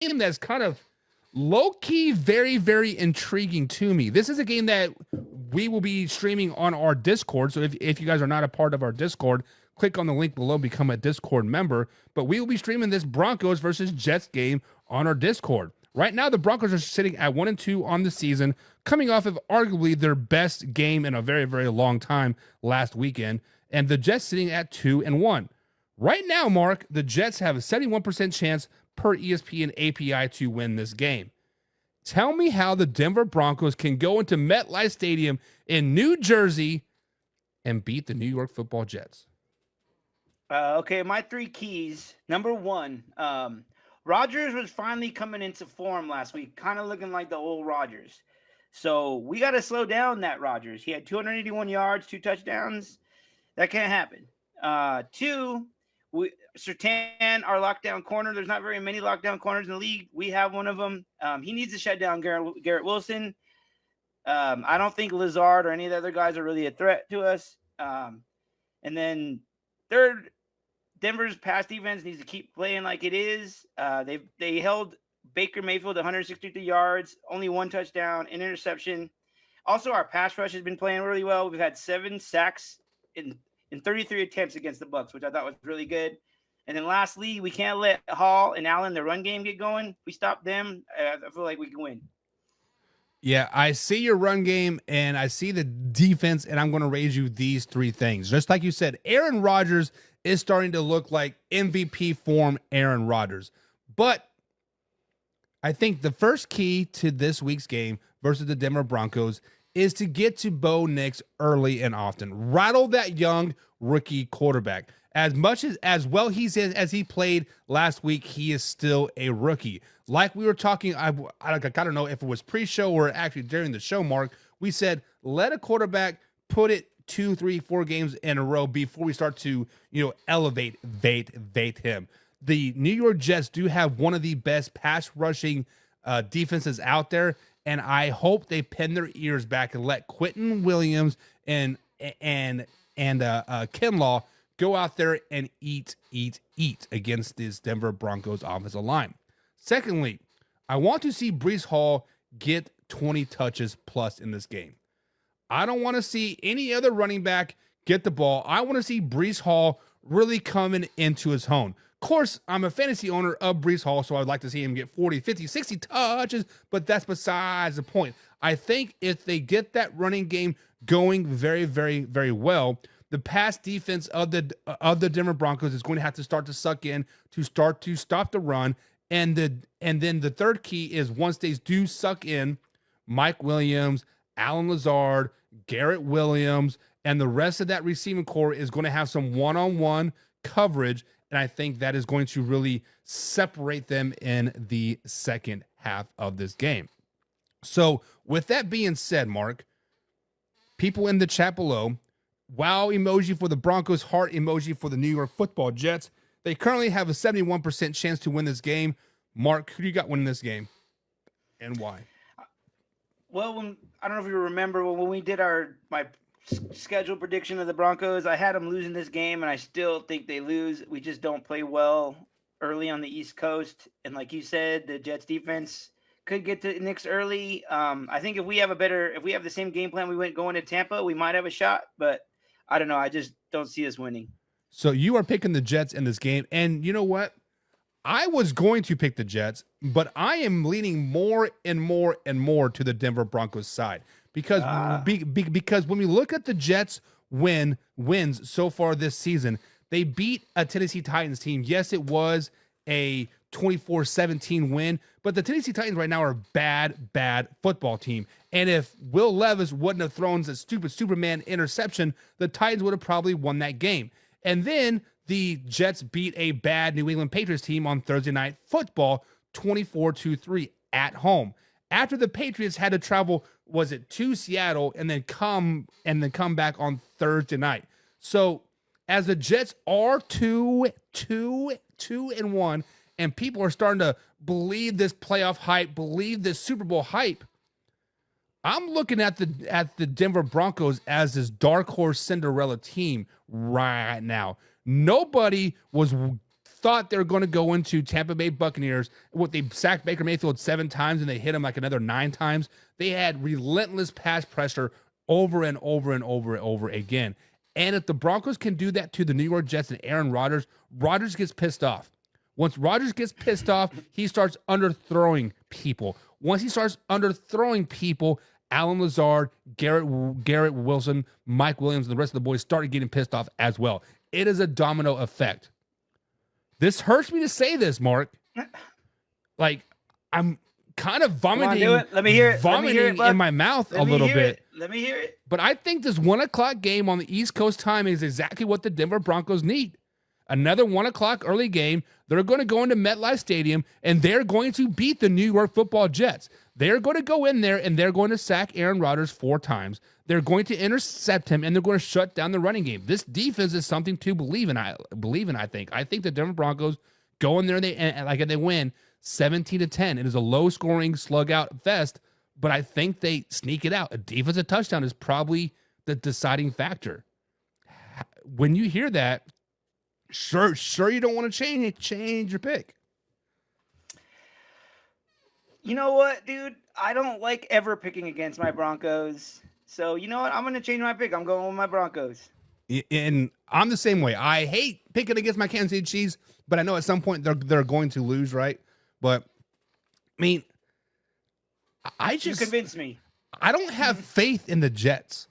that's kind of low-key very, very intriguing to me. This is a game that we will be streaming on our Discord. So if you guys are not a part of our Discord, click on the link below, become a Discord member. But we will be streaming this Broncos versus Jets game on our Discord. Right now, the Broncos are sitting at 1-2 on the season, coming off of arguably their best game in a very, very long time last weekend. And the Jets sitting at 2-1. Right now, Mark, the Jets have a 71% chance per ESPN API to win this game. Tell me how the Denver Broncos can go into MetLife Stadium in New Jersey and beat the New York Football Jets. Okay, my three keys. Number one, Rodgers was finally coming into form last week, kind of looking like the old Rodgers. So we got to slow down that Rodgers. He had 281 yards, 2 touchdowns. That can't happen. Two, Surtain, our lockdown corner. There's not very many lockdown corners in the league. We have one of them. He needs to shut down Garrett Wilson. I don't think Lazard or any of the other guys are really a threat to us. And then third, Denver's pass defense needs to keep playing like it is. They held Baker Mayfield 163 yards, only 1 touchdown, an interception. Also, our pass rush has been playing really well. We've had 7 sacks in 33 attempts against the Bucs, which I thought was really good. And then lastly, we can't let Hall and Allen, the run game, get going. If we stop them, I feel like we can win. Yeah, I see your run game and I see the defense, and I'm going to raise you these 3 things. Just like you said, Aaron Rodgers is starting to look like MVP form Aaron Rodgers. But I think the first key to this week's game versus the Denver Broncos is to get to Bo Nix early and often. Rattle that young rookie quarterback. As much as well as he played last week, he is still a rookie. Like we were talking, I don't know if it was pre-show or actually during the show, Mark, we said, let a quarterback put it 2, 3, 4 games in a row before we start to, elevate him. The New York Jets do have one of the best pass rushing defenses out there, and I hope they pin their ears back and let Quentin Williams and Kinlaw go out there and eat against this Denver Broncos offensive line. Secondly, I want to see Breece Hall get 20 touches plus in this game. I don't want to see any other running back get the ball. I want to see Breece Hall really coming into his own. Of course, I'm a fantasy owner of Breece Hall, so I'd like to see him get 40, 50, 60 touches, but that's besides the point. I think if they get that running game going very, very, very well, the pass defense of the Denver Broncos is going to have to start to suck in to start to stop the run. And then the third key is once they do suck in, Mike Williams, Alan Lazard, Garrett Williams, and the rest of that receiving core is going to have some one-on-one coverage. And I think that is going to really separate them in the second half of this game. So with that being said, Mark, people in the chat below, wow emoji for the Broncos, heart emoji for the New York Football Jets. They currently have a 71% chance to win this game. Mark, who do you got winning this game and why? Well, I don't know if you remember when we did my schedule prediction of the Broncos, I had them losing this game, and I still think they lose. We just don't play well early on the East Coast. And like you said, the Jets defense could get to Knicks early. I think if we have the same game plan we went going to Tampa, we might have a shot, but I don't know. I just don't see us winning. So you are picking the Jets in this game. And you know what? I was going to pick the Jets, but I am leaning more and more and more to the Denver Broncos side because because when we look at the Jets wins so far this season, they beat a Tennessee Titans team. Yes, it was a 24-17 win, but the Tennessee Titans right now are a bad football team. And if Will Levis wouldn't have thrown that stupid Superman interception, the Titans would have probably won that game. And then the Jets beat a bad New England Patriots team on Thursday Night Football 24-3 at home. After the Patriots had to travel, was it to Seattle and then come back on Thursday night. So as the Jets are 2-1, and people are starting to believe this playoff hype, believe this Super Bowl hype, I'm looking at the Denver Broncos as this dark horse Cinderella team right now. Nobody was thought they were going to go into Tampa Bay Buccaneers. They sacked Baker Mayfield 7 times and they hit him like another 9 times. They had relentless pass pressure over and over and over and over again. And if the Broncos can do that to the New York Jets and Aaron Rodgers, Rodgers gets pissed off. Once Rodgers gets pissed off, he starts underthrowing people. Once he starts underthrowing people, Alan Lazard, Garrett Wilson, Mike Williams, and the rest of the boys started getting pissed off as well. It is a domino effect. This hurts me to say this, Mark. Like, I'm kind of vomiting. Come on, do it. Let me hear it. Vomiting in my mouth a little bit. Let me hear it. But I think this 1 o'clock game on the East Coast time is exactly what the Denver Broncos need. Another 1 o'clock early game. They're going to go into MetLife Stadium, and they're going to beat the New York Football Jets. They're going to go in there, and they're going to sack Aaron Rodgers 4 times. They're going to intercept him, and they're going to shut down the running game. This defense is something to believe in. I think. I think the Denver Broncos go in there and they win 17-10. It is a low-scoring slug-out fest, but I think they sneak it out. A defensive touchdown is probably the deciding factor. When you hear that, sure you don't want to change your pick. You know what, dude? I don't like ever picking against my Broncos. So, you know what? I'm going to change my pick. I'm going with my Broncos. And I'm the same way. I hate picking against my Kansas City Chiefs, but I know at some point they're going to lose, right? But, I mean, You convinced me. I don't have faith in the Jets.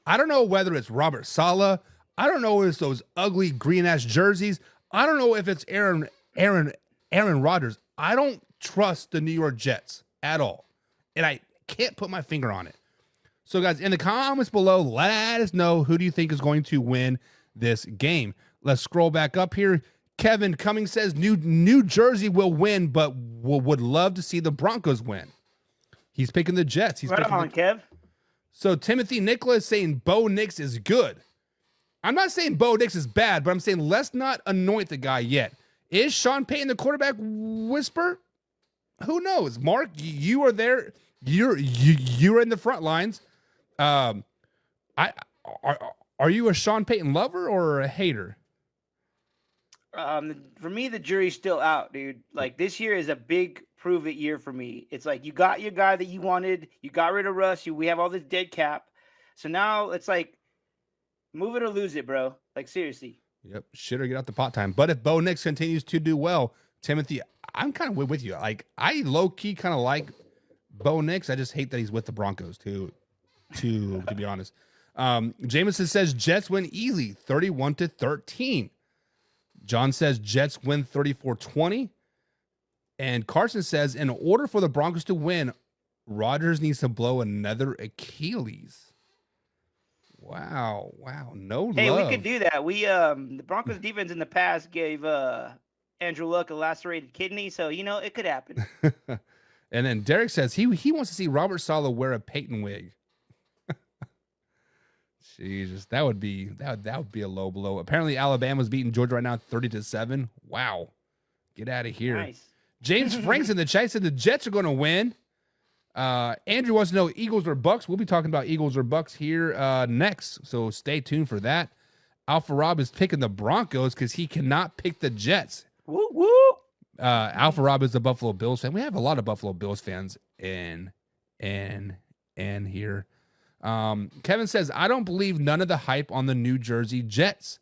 I don't know whether it's Robert Saleh. I don't know if it's those ugly green-ass jerseys. I don't know if it's Aaron Rodgers. I don't trust the New York Jets at all. And I can't put my finger on it. So, guys, in the comments below, let us know who do you think is going to win this game. Let's scroll back up here. Kevin Cummings says New Jersey will win, but would love to see the Broncos win. He's picking the Jets. He's right on, Kev. So, Timothy Nicholas saying Bo Nix is good. I'm not saying Bo Nix is bad, but I'm saying let's not anoint the guy yet. Is Sean Payton the quarterback whisper? Who knows? Mark, you are there. You're in the front lines. Are you a Sean Payton lover or a hater? For me, the jury's still out, dude. Like, this year is a big prove it year for me. It's like you got your guy that you wanted. You got rid of Russ. We have all this dead cap. So now it's like, move it or lose it, bro. Like, seriously. Yep. Shit or get out the pot time. But if Bo Nix continues to do well, Timothy, I'm kind of with you. Like, I low-key kind of like Bo Nix. I just hate that he's with the Broncos, to be honest. Jameson says Jets win easy, 31-13. John says Jets win 34-20. And Carson says, in order for the Broncos to win, Rodgers needs to blow another Achilles. Wow. No hey, love. We could do that. We the Broncos defense in the past gave Andrew Luck a lacerated kidney, so it could happen. And then Derek says he wants to see Robert Saleh wear a Peyton wig. Jesus, that would be a low blow. Apparently, Alabama's beating Georgia right now 30-7. Wow, get out of here. Nice. James Franks in the chat said the Jets are going to win. Andrew wants to know Eagles or Bucks. We'll be talking about Eagles or Bucks here next, so stay tuned for that. Alpha Rob is picking the Broncos because he cannot pick the Jets. Woo woo. Alpha Rob is a Buffalo Bills fan. We have a lot of Buffalo Bills fans in here. Kevin says, I don't believe none of the hype on the New Jersey Jets.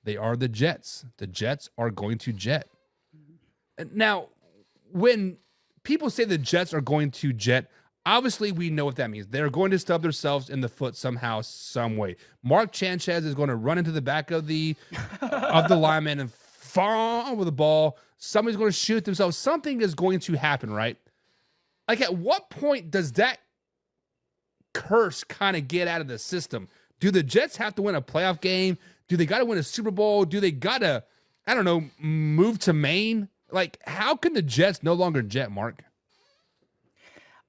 They are the Jets. The Jets are going to jet. Now, when people say the Jets are going to jet, obviously we know what that means. They're going to stub themselves in the foot somehow, some way. Mark Sanchez is going to run into the back of the lineman and fall with the ball. Somebody's going to shoot themselves. Something is going to happen, right? Like, at what point does that curse kind of get out of the system? Do the Jets have to win a playoff game? Do they got to win a Super Bowl? Do they got to, I don't know, move to Maine? Like, how can the Jets no longer jet, Mark?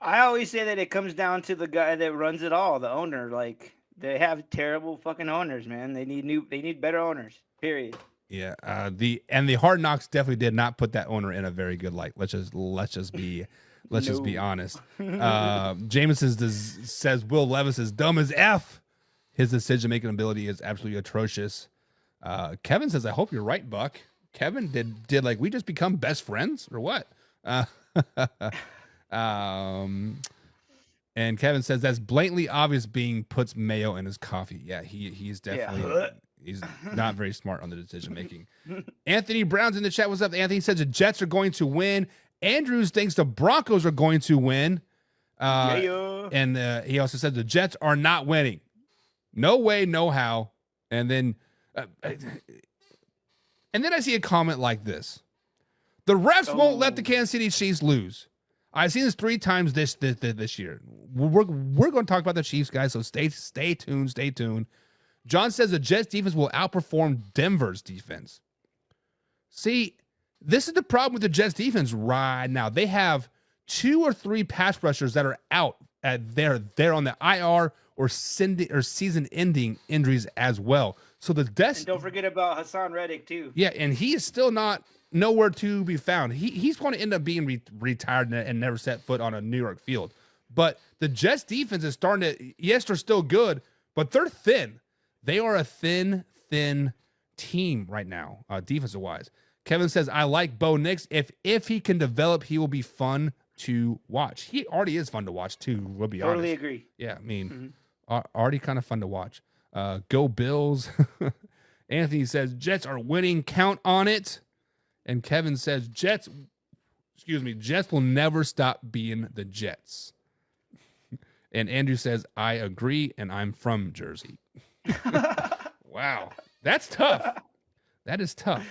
I always say that it comes down to the guy that runs it all, the owner. Like, they have terrible fucking owners, man. They need better owners. Period. Yeah. The Hard Knocks definitely did not put that owner in a very good light. Let's just be honest. Jameson says Will Levis is dumb as F. His decision-making ability is absolutely atrocious. Kevin says, I hope you're right, Buck. Kevin, did like we just become best friends or what? And Kevin says that's blatantly obvious being puts mayo in his coffee. Yeah, he's definitely he's not very smart on the decision making. Anthony Brown's in the chat. What's up? Anthony says the Jets are going to win. Andrews thinks the Broncos are going to win. And he also said the Jets are not winning. No way, no how. And then I see a comment like this. The refs won't let the Kansas City Chiefs lose. I've seen this 3 times this year. We're going to talk about the Chiefs, guys, so stay tuned. John says the Jets defense will outperform Denver's defense. See, this is the problem with the Jets defense right now. They have 2 or 3 pass rushers that are out. They're on the IR or season-ending injuries as well. So and don't forget about Hassan Reddick too. Yeah, and he is still nowhere to be found. He's going to end up being retired and never set foot on a New York field. But the Jets defense is starting to. Yes, they're still good, but they're thin. They are a thin team right now, defensive wise. Kevin says, I like Bo Nix. If he can develop, he will be fun to watch. He already is fun to watch, too. We'll be honest. Totally agree. Yeah, I mean, already kind of fun to watch. Go Bills. Anthony says, Jets are winning. Count on it. And Kevin says, Jets will never stop being the Jets. And Andrew says, I agree, and I'm from Jersey. Wow. That's tough. That is tough.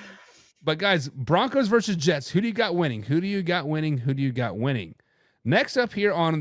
But guys, Broncos versus Jets. Who do you got winning? Next up here on